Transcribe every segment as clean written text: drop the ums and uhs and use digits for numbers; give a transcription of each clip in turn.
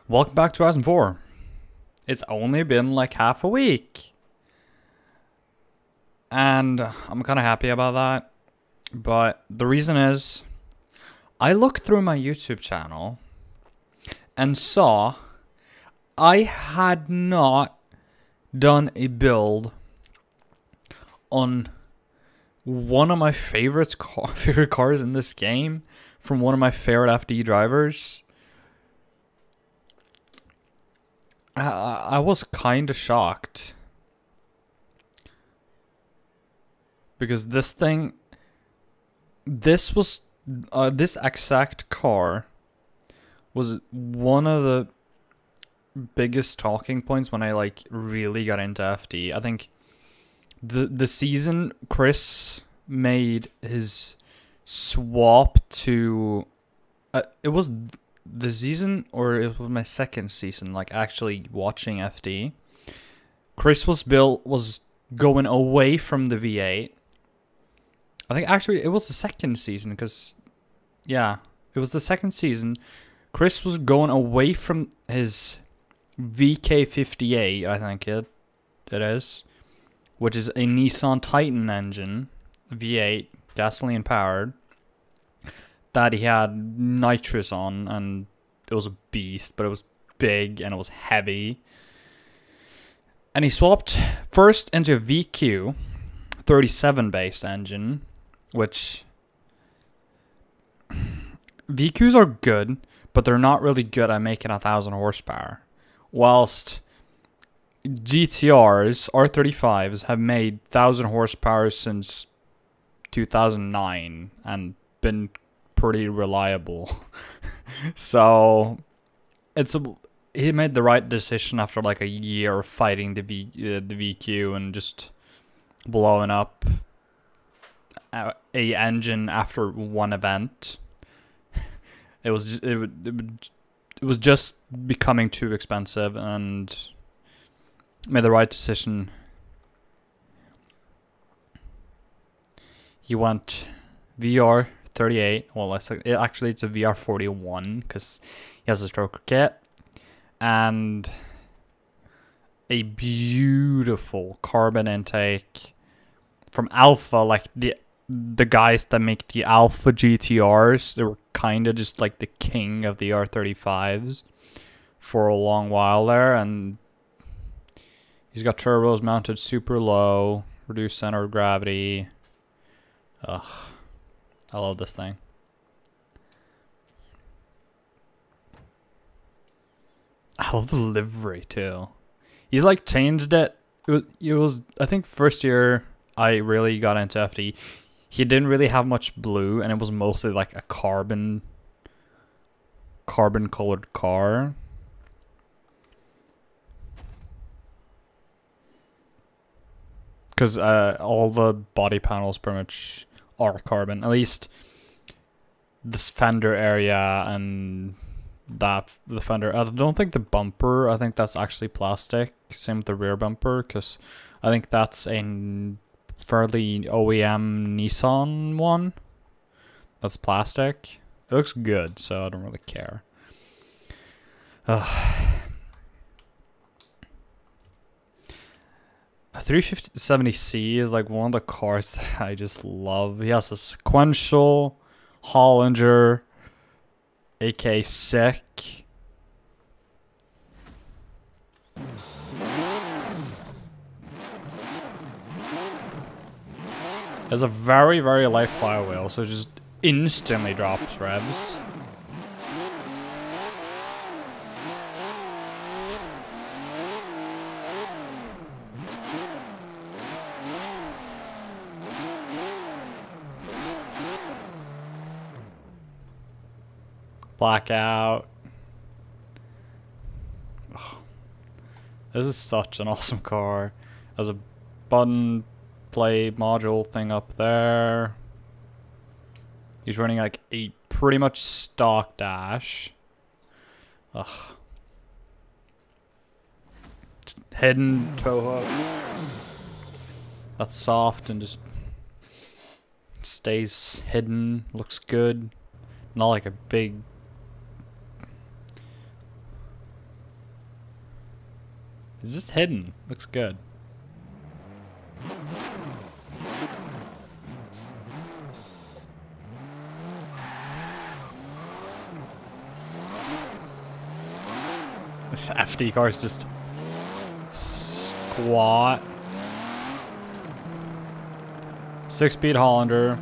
Welcome back to Horizon 4. It's only been like half a week. And I'm kind of happy about that. But the reason is, I looked through my YouTube channel and saw I had not done a build on one of my favorite cars in this game from one of my favorite FD drivers. I was kind of shocked because this exact car was one of the biggest talking points when I like really got into FD. I think the season Chris made his swap to it was the season, or it was my second season, like actually watching FD. Chris was going away from the V8. I think actually it was the second season, because yeah, it was the second season. Chris was going away from his VK58, I think it is, which is a Nissan Titan engine, V8, gasoline powered, that he had nitrous on, and it was a beast, but it was big and it was heavy. And he swapped first into a VQ 37 based engine, which VQs are good, but they're not really good at making 1,000 horsepower. Whilst GTRs, R35s, have made 1,000 horsepower since 2009 and been pretty reliable. So he made the right decision after like a year of fighting the VQ and just blowing up a engine after one event. It was just becoming too expensive, and made the right decision. He went VR 38. Well, actually it's a VR 41 because he has a stroker kit and a beautiful carbon intake from Alpha. Like the guys that make the Alpha GTRs, they were kind of just like the king of the R35s for a long while there, and he's got turbos mounted super low, reduced center of gravity. Ugh. I love this thing. I love the livery too. He's like changed it. It was I think first year I really got into FD. He didn't really have much blue, and it was mostly like a carbon colored car. Because all the body panels pretty much are carbon. At least this fender area and the fender. I don't think the bumper, I think that's actually plastic. Same with the rear bumper, because I think that's a fairly OEM Nissan one. That's plastic. It looks good, so I don't really care. A 350-70C is like one of the cars that I just love. He has a sequential Hollinger, aka sick. Has a very, very light flywheel, so it just instantly drops revs. Blackout. Oh, this is such an awesome car. There's a button play module thing up there. He's running like a pretty much stock dash. Ugh. Hidden tow hook. That's soft and just stays hidden. Looks good. Not like a big It's just hidden. Looks good. This FD car is just squat. 6-speed Hollander.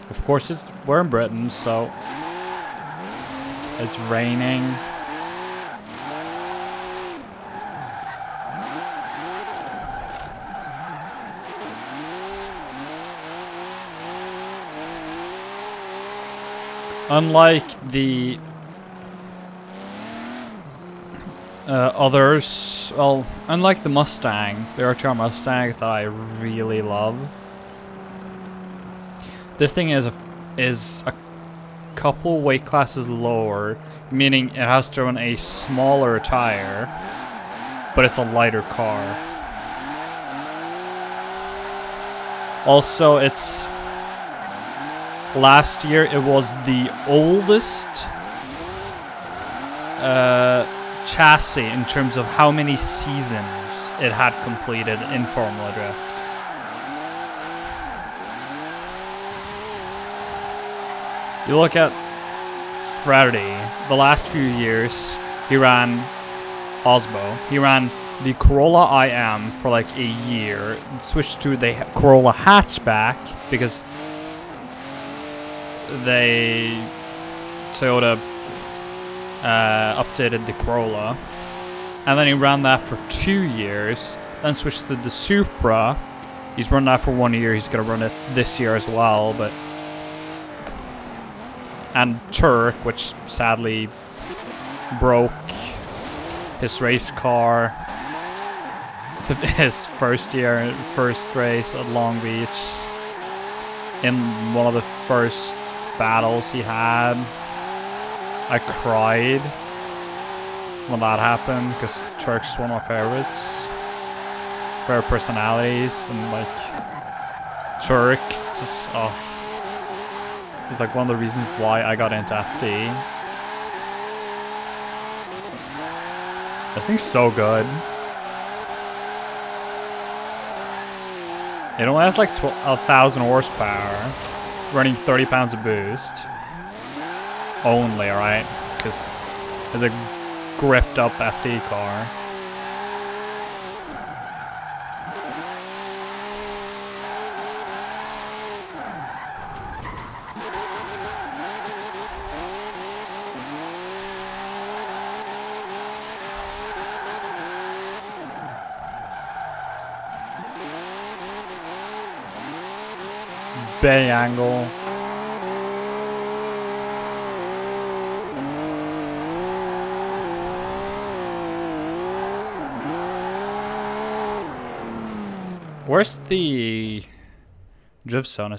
Of course, we're in Britain, so it's raining. Unlike the others, well, unlike the Mustang, the RTR Mustangs that I really love, this thing is a couple weight classes lower, meaning it has to run a smaller tire, but it's a lighter car. Also, it's last year it was the oldest chassis in terms of how many seasons it had completed in Formula Drift. You look at Freddie, the last few years, he ran Osbo. He ran the Corolla IM for like a year, switched to the Corolla hatchback because Toyota updated the Corolla, and then he ran that for 2 years, then switched to the Supra. He's run that for 1 year. He's gonna run it this year as well, and Turk, which sadly broke his race car. His first race at Long Beach, in one of the first battles he had. I cried when that happened because Turk's one of my favorites. Favorite personalities, and like Turk, just he's like one of the reasons why I got into FD. This thing's so good. It only has like 1,000 horsepower, running 30 pounds of boost. Only, alright? Because it's a gripped up FD car. Bay angle. Where's the drift zone?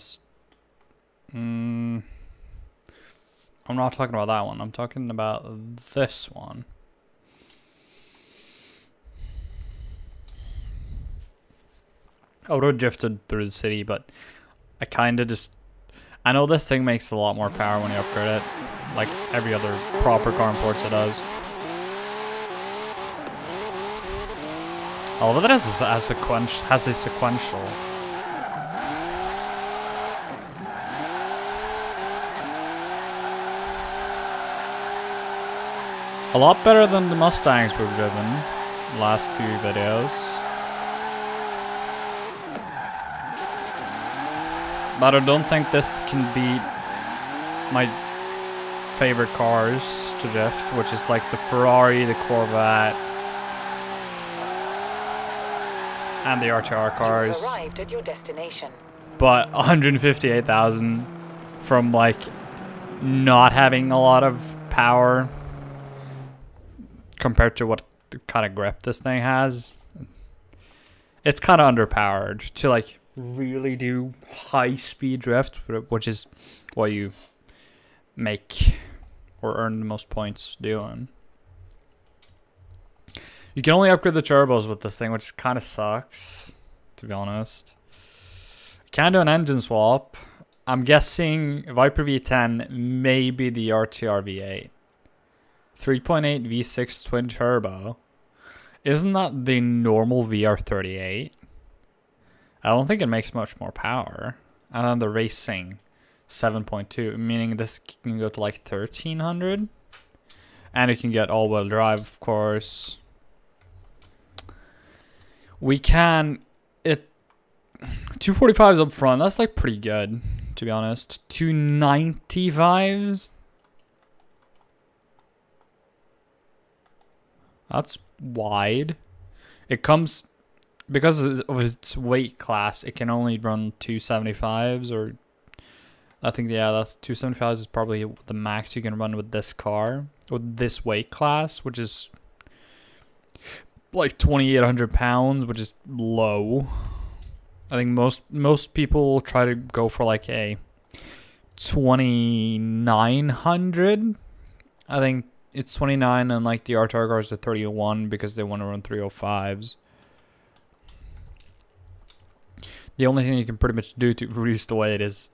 I'm not talking about that one. I'm talking about this one. I would have drifted through the city, but I kind of just... I know this thing makes a lot more power when you upgrade it, like every other proper car in Forza does. All of it has a sequential. A lot better than the Mustangs we've driven the last few videos. But I don't think this can beat my favorite cars to drift, which is like the Ferrari, the Corvette, and the RTR cars. You've arrived at your destination. But 158,000 from like not having a lot of power compared to what kind of grip this thing has. It's kind of underpowered to like really do high speed drift, which is what you make or earn the most points doing. You can only upgrade the turbos with this thing, which kind of sucks, to be honest. You can do an engine swap. I'm guessing Viper V10, maybe the RTR V8. 3.8 V6 twin turbo. Isn't that the normal VR38? I don't think it makes much more power. And then the racing, 7.2, meaning this can go to like 1300. And you can get all-wheel drive, of course. We can... 245s up front, that's like pretty good, to be honest. 295s? That's wide. It comes... Because of its weight class, it can only run 275s, or... I think, yeah, that's 275s is probably the max you can run with this car. With this weight class, which is... like 2,800 pounds, which is low. I think most people try to go for like a 2,900. I think it's 29, and like the RTR cars are 31 because they want to run 305s. The only thing you can pretty much do to reduce the weight is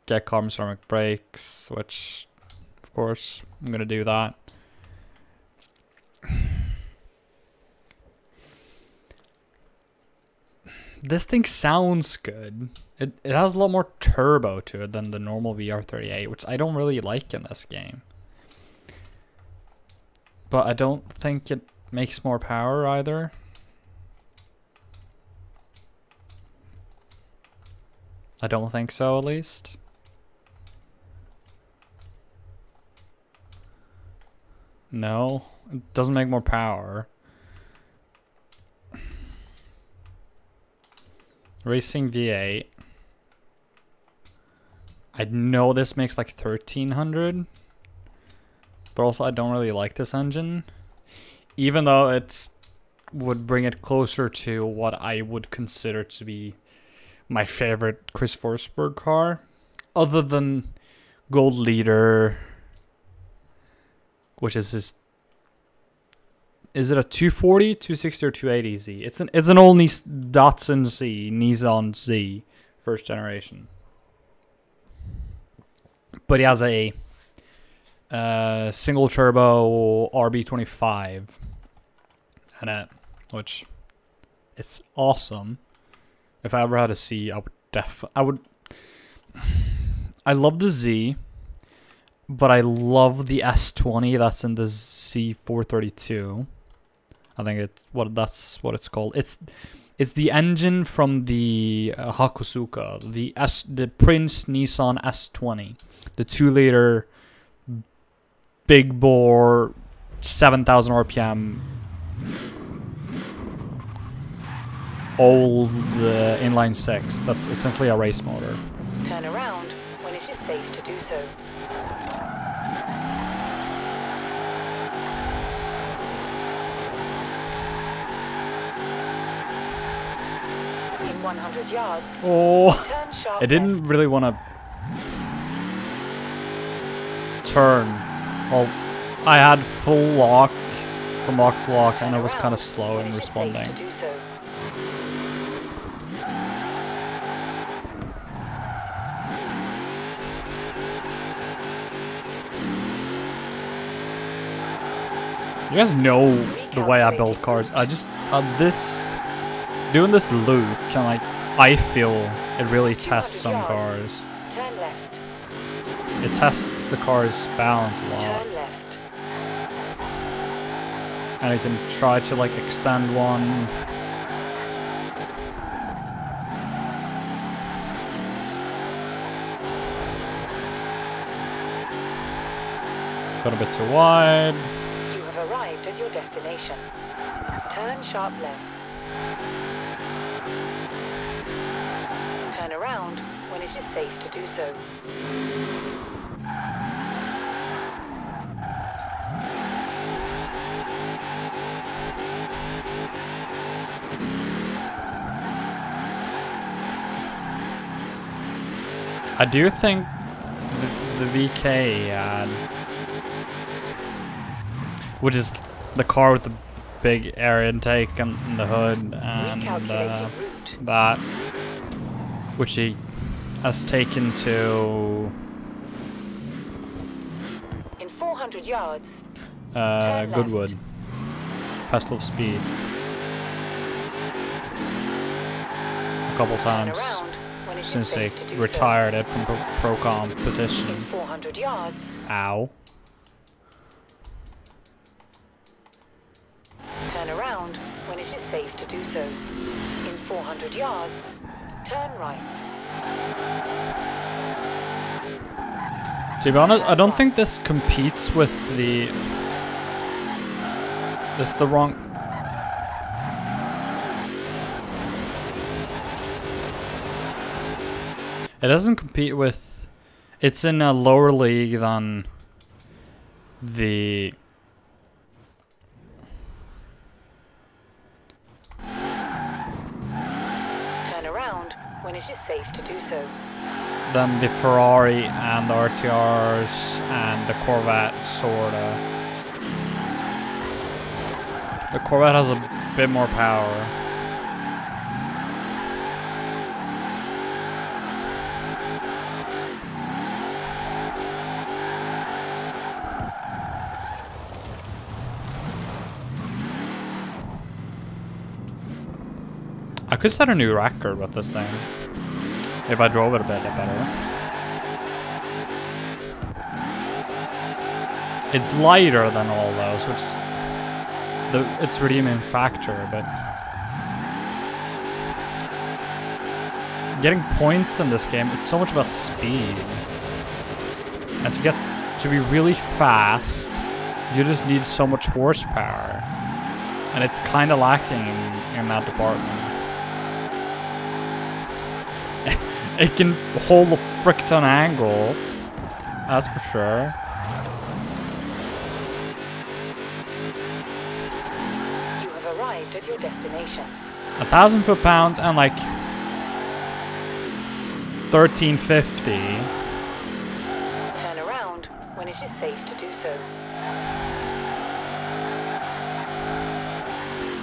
get carbon ceramic brakes, which, of course, I'm gonna do that. This thing sounds good. It has a lot more turbo to it than the normal VR38, which I don't really like in this game. But I don't think it makes more power either. I don't think so, at least. No, it doesn't make more power. Racing V8. I know this makes like 1,300. But also I don't really like this engine. Even though it's would bring it closer to what I would consider to be my favorite Chris Forsberg car. Other than Gold Leader, which is his... Is it a 240, 260, or 280Z? It's an old Datsun Z, Nissan Z, first generation. But he has a single turbo RB25 in it, which it's awesome. If I ever had a C, I would. I love the Z, but I love the S20 that's in the Z432. I think that's what it's called. It's the engine from the Hakosuka, the Prince Nissan S20, the 2-liter big bore 7,000 RPM old inline six. That's essentially a race motor. Turn around when it is safe to do so. In 100 yards. Oh, turn sharp I didn't really want to turn. Well, I had full lock from lock to lock, and I was kind of slow in responding. You guys know the way I build cars. I just doing this loop can, like, I feel it really tests some cars. Turn left. It tests the car's balance a lot. Turn left. And I can try to, like, extend one. Got a bit too wide. You have arrived at your destination. Turn sharp left. Turn around when it is safe to do so. I do think the VK ad, which is the car with the big air intake and the hood and that, which he has taken to in 400 yards. Goodwood, Festival of Speed. couple Turn times around when it is since they safe to do so. retired it from pro competition. In 400 yards, Ow. turn around when it is safe to do so. In 400 yards, turn right. To be honest, I don't think this competes with the... This is the wrong... It doesn't compete with... It's in a lower league than the... Turn around when it is safe to do so. Than the Ferrari and the RTRs and the Corvette, sorta. The Corvette has a bit more power. I could set a new record with this thing if I drove it a bit better. It's lighter than all those, which its redeeming factor, but getting points in this game, it's so much about speed. And to be really fast, you just need so much horsepower. And it's kind of lacking in that department. It can hold a frick ton angle, that's for sure. You have arrived at your destination. 1,000 foot-pounds and like 1350. Turn around when it is safe to do so.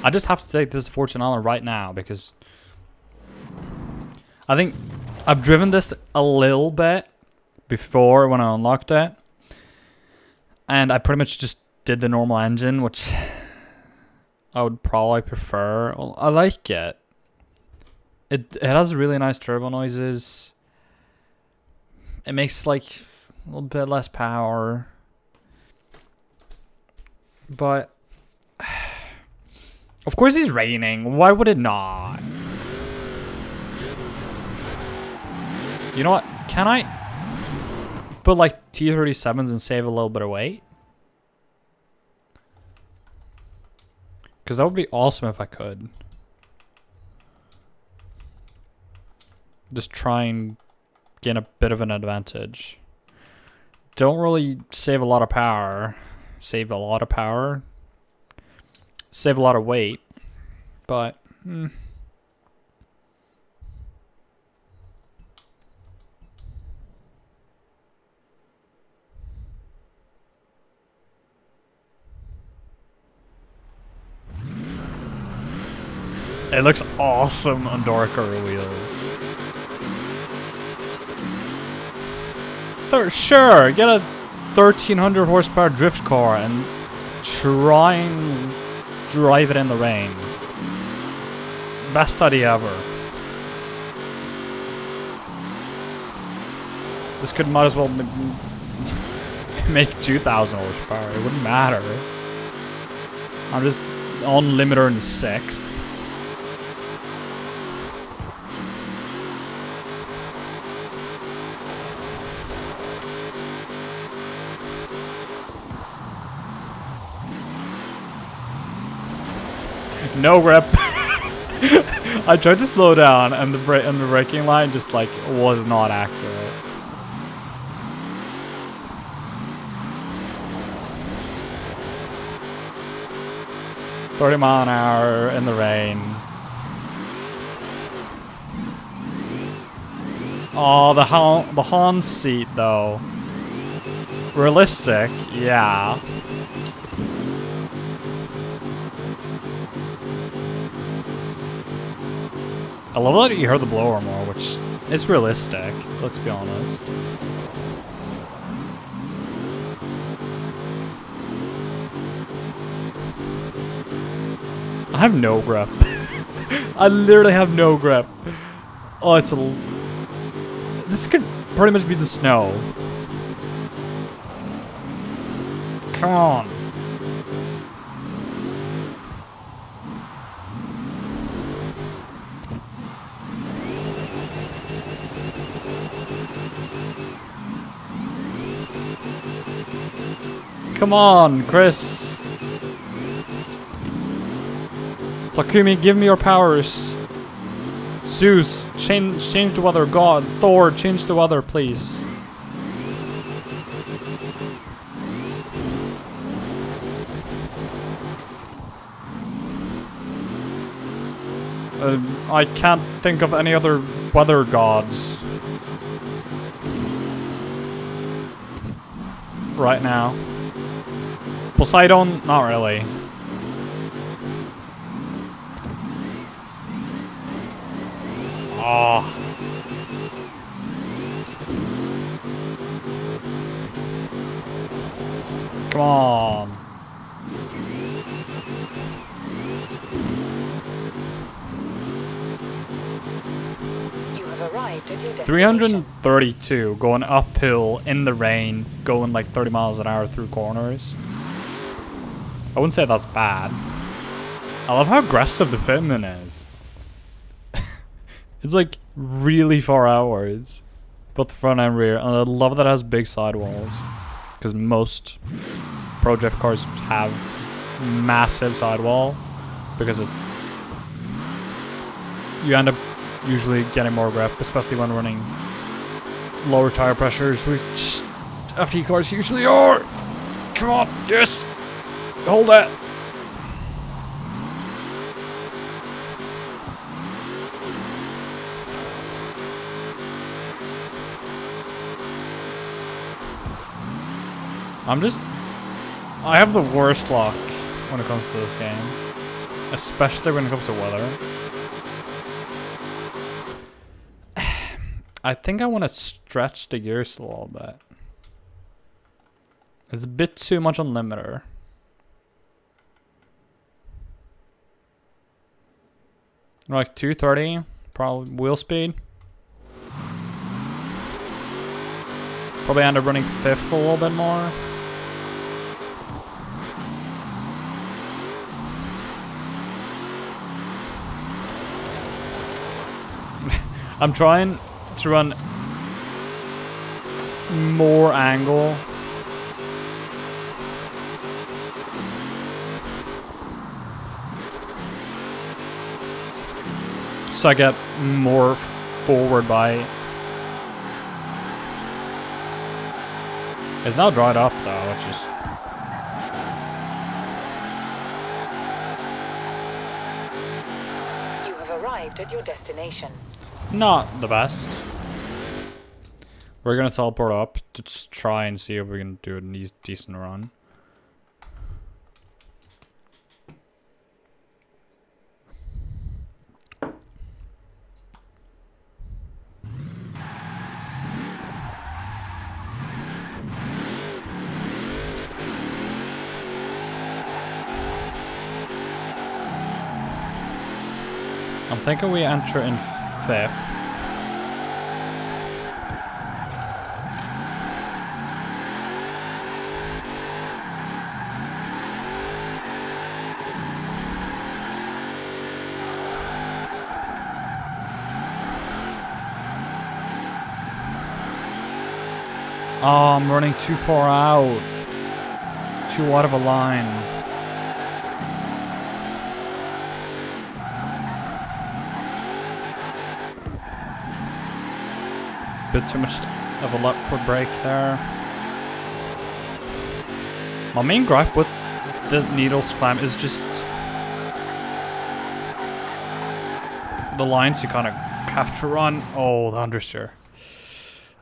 I just have to take this Fortune Island right now because I think I've driven this a little bit before when I unlocked it, and I pretty much just did the normal engine, which I would probably prefer. I like it. It has really nice turbo noises. It makes like a little bit less power, but of course it's raining. Why would it not? You know what? Can I put like T37s and save a little bit of weight? Because that would be awesome if I could. Just try and gain a bit of an advantage. Don't really save a lot of power. Save a lot of power. Save a lot of weight. But... It looks awesome on darker wheels. Sure, get a 1300 horsepower drift car and try and drive it in the rain. Best idea ever. This could might as well make 2000 horsepower. It wouldn't matter. I'm just on limiter in 6th. No grip. I tried to slow down, and the braking line just like was not accurate. $30 miles an hour in the rain. Oh, the Hans seat though. Realistic, yeah. I love that you heard the blower more, which is realistic, let's be honest. I have no grip. I literally have no grip. Oh, it's a... This could pretty much be the snow. Come on. Come on, Chris. Takumi, give me your powers. Zeus, change the weather. God, Thor, change the weather, please. I can't think of any other weather gods right now. Poseidon, not really. Oh. Come on. You have arrived at your destination. 332 going uphill in the rain, going like 30 miles an hour through corners. I wouldn't say that's bad. I love how aggressive the fitment is. It's like really far outwards, both front and rear, and I love that it has big sidewalls, because most pro drift cars have massive sidewall, because you end up usually getting more grip, especially when running lower tire pressures, which FT cars usually are. Come on, yes! Hold that. I have the worst luck when it comes to this game. Especially when it comes to weather. I think I want to stretch the gears a little bit. It's a bit too much on limiter. Like 230, probably wheel speed. Probably end up running fifth a little bit more. I'm trying to run more angle. So I get more forward bite. It's now dried up though, which is... You have arrived at your destination. Not the best. We're gonna teleport up to just try and see if we can do a decent run. I'm thinking we enter in fifth. Oh, I'm running too far out. Too wide of a line. Bit too much of a left foot brake there. My main gripe with the needles climb is just the lines you kind of have to run. Oh, the understeer.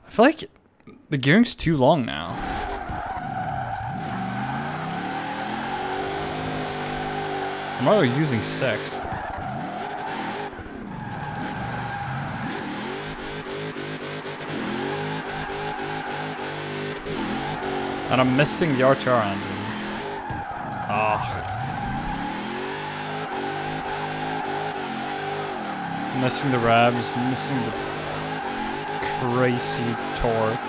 I feel like the gearing's too long now. I'm already using sixth. And I'm missing the RTR engine. Ah. Missing the revs, missing the crazy torque.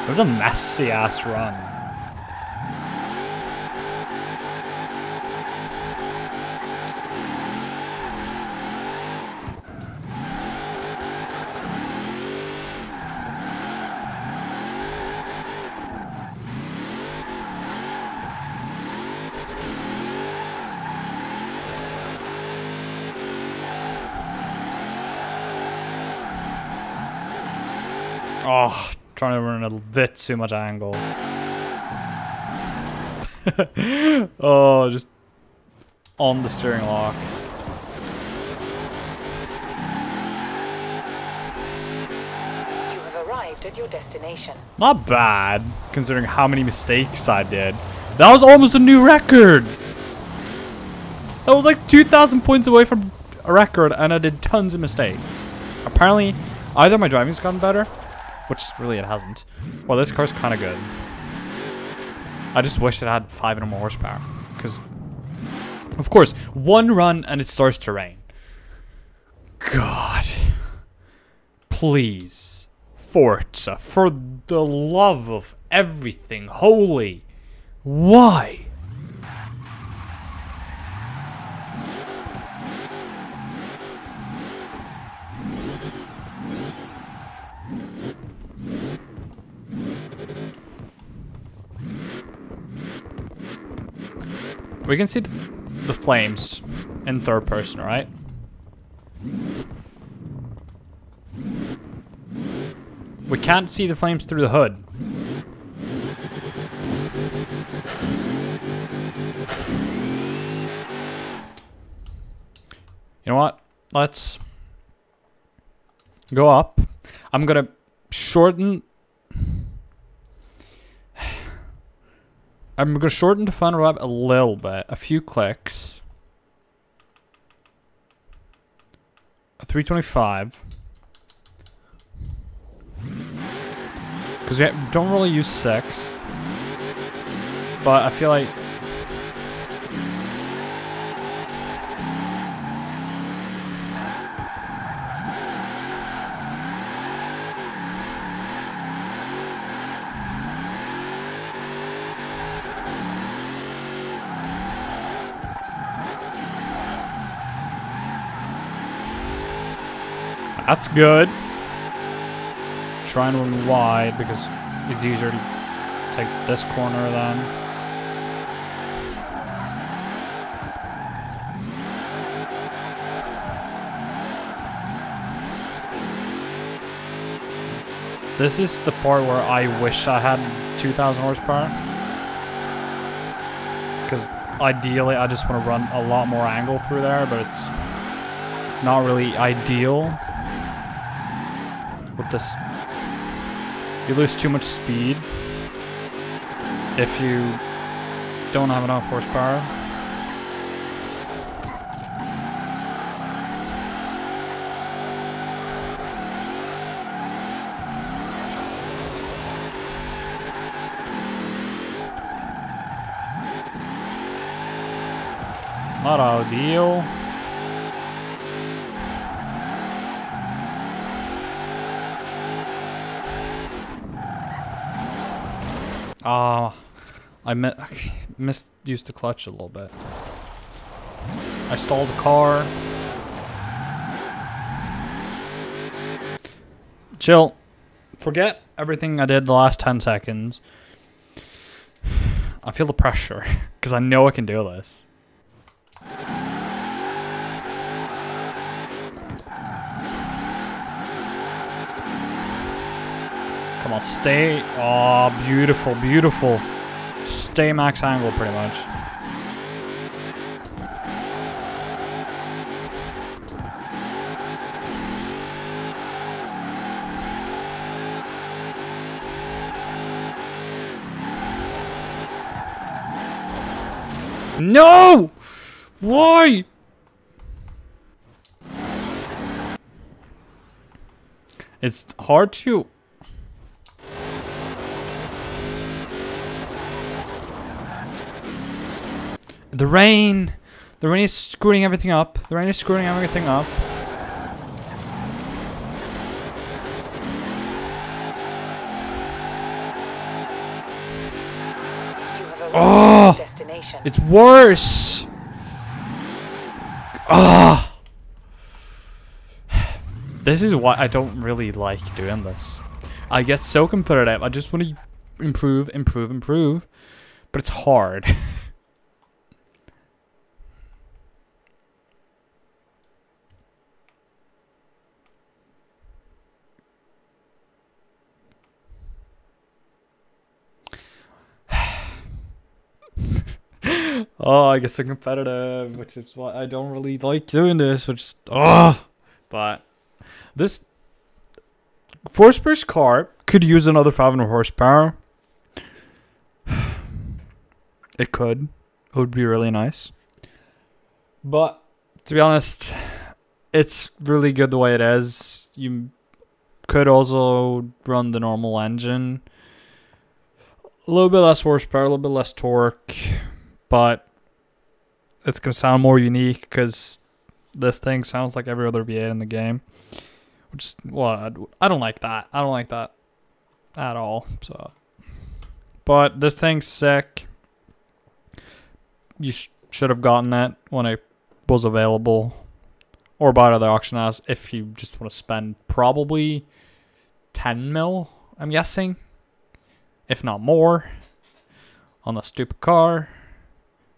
This is a messy ass run. Oh, trying to run a bit too much angle. Oh, just on the steering lock. You have arrived at your destination. Not bad, considering how many mistakes I did. That was almost a new record! That was like 2,000 points away from a record, and I did tons of mistakes. Apparently, either my driving's gotten better, which really it hasn't. Well, this car's kind of good. I just wish it had 500 more horsepower. Because, of course, one run and it starts to rain. God. Please. Forza, for the love of everything holy. Why? We can see the flames in third person, right? We can't see the flames through the hood. You know what? Let's go up. I'm gonna shorten. I'm gonna shorten the fun wrap a little bit, a few clicks. 325. Because we don't really use 6. But I feel like... That's good. Try and run wide because it's easier to take this corner then. This is the part where I wish I had 2,000 horsepower. Because ideally I just want to run a lot more angle through there, but it's not really ideal. With this, you lose too much speed if you don't have enough horsepower. Not ideal. I misused the clutch a little bit. I stalled the car. Chill. Forget everything I did the last 10 seconds. I feel the pressure because I know I can do this. Come on, stay. Oh, beautiful, beautiful. Stay max angle pretty much. No! Why? It's hard to... The rain! The rain is screwing everything up. The rain is screwing everything up. Oh! Destination. It's worse! Ah! This is why I don't really like doing this. I get so competitive. I just want to improve, improve, improve. But it's hard. Oh, I get so competitive, which is why I don't really like doing this, which but this Forsberg's car could use another 500 horsepower. It could. It would be really nice. But to be honest, it's really good the way it is. You could also run the normal engine. A little bit less horsepower, a little bit less torque, but it's going to sound more unique because this thing sounds like every other V8 in the game. Which is, well, I don't like that. I don't like that at all. So, but this thing's sick. You should have gotten it when it was available, or buy it at the auction house if you just want to spend probably 10 mil, I'm guessing, if not more, on a stupid car.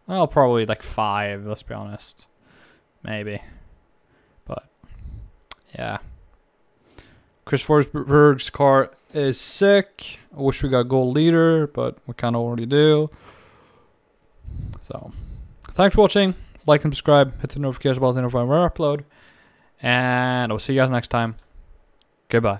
Well, probably like 5, let's be honest. Maybe. But, yeah. Chris Forsberg's car is sick. I wish we got gold leader, but we kind of already do. So, thanks for watching. Like and subscribe. Hit the notification bell to notify when I upload. And I'll see you guys next time. Goodbye.